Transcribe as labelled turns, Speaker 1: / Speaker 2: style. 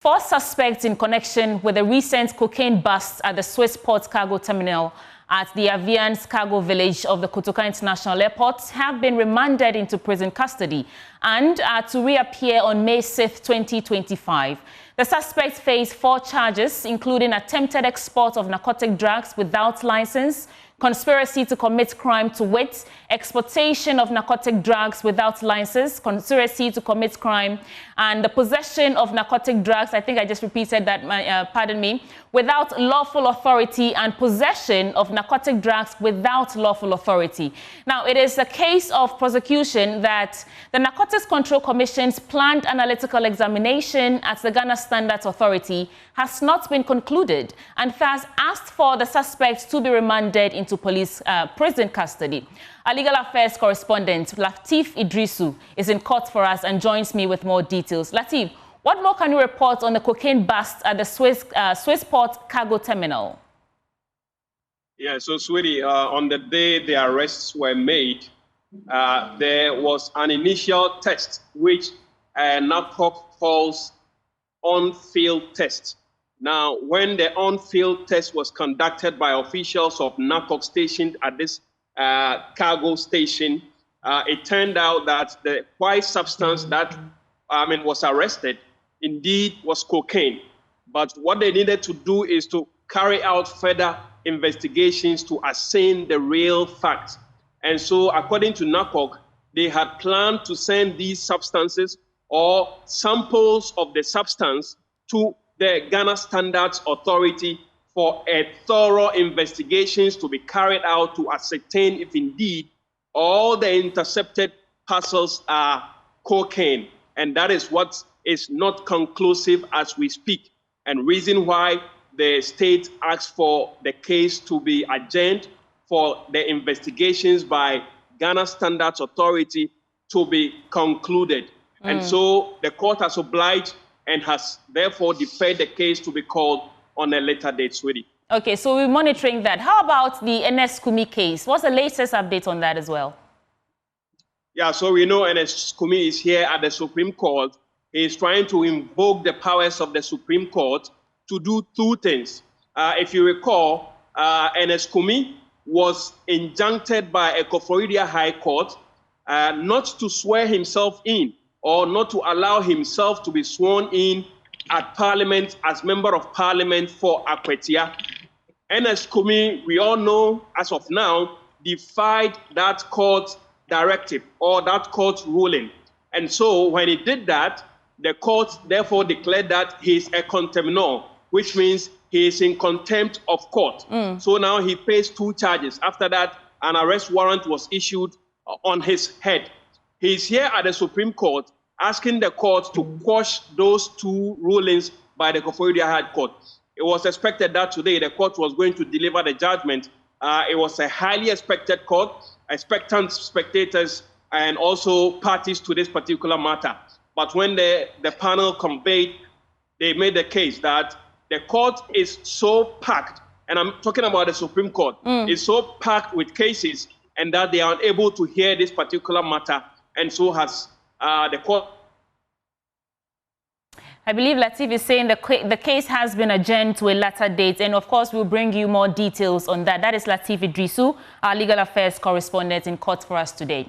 Speaker 1: 4 suspects in connection with the recent cocaine bust at the Swiss Port Cargo Terminal at the Avian's cargo village of the Kotoka International Airport have been remanded into prison custody and are to reappear on May 6, 2025. The suspects face 4 charges, including attempted export of narcotic drugs without license, conspiracy to commit crime to wit, exportation of narcotic drugs without license, conspiracy to commit crime, and the possession of narcotic drugs, I think I just repeated that, pardon me, without lawful authority, and possession of narcotic drugs without lawful authority. Now, it is a case of prosecution that the Narcotics Control Commission's planned analytical examination at the Ghana Standards Authority has not been concluded, and thus asked for the suspects to be remanded into police prison custody. Our legal affairs correspondent, Latif Idrisu, is in court for us and joins me with more details. Latif, what more can you report on the cocaine bust at the Swiss Port Cargo Terminal?
Speaker 2: Yeah, so, sweetie, on the day the arrests were made, there was an initial test which NARCOC calls on-field test. Now, when the on-field test was conducted by officials of NARCOC stationed at this cargo station, it turned out that the white substance that was arrested indeed was cocaine. But what they needed to do is to carry out further investigations to ascertain the real facts. And so, according to NARCOC, they had planned to send these substances or samples of the substance to the Ghana Standards Authority for a thorough investigations to be carried out to ascertain if indeed all the intercepted parcels are cocaine. And that is what is not conclusive as we speak, and reason why the state asked for the case to be adjourned for the investigations by Ghana Standards Authority to be concluded. And so the court has obliged and has therefore deferred the case to be called on a later date, sweetie.
Speaker 1: Okay, so we're monitoring that. How about the NS Kumi case? What's the latest update on that as well?
Speaker 2: Yeah, so we know NS Kumi is here at the Supreme Court. He is trying to invoke the powers of the Supreme Court to do 2 things. If you recall, NS Kumi was injuncted by a Florida High Court not to swear himself in or not to allow himself to be sworn in at Parliament as Member of Parliament for Akwetia. NS Kumi, we all know as of now, defied that court directive or that court ruling. And so when he did that, the court therefore declared that he is a contemnor, which means he is in contempt of court. So now he faced 2 charges. After that, an arrest warrant was issued on his head. He is here at the Supreme Court asking the court to quash those 2 rulings by the Florida High Court. It was expected that today the court was going to deliver the judgment. It was a highly expected court, expectant spectators and also parties to this particular matter. But when the panel convened, they made the case that the court is so packed, and I'm talking about the Supreme Court, is so packed with cases and that they are unable to hear this particular matter, and so has the court.
Speaker 1: I believe Latif is saying the case has been adjourned to a later date, and of course we'll bring you more details on that. That is Latif Idrisu, our legal affairs correspondent in court for us today.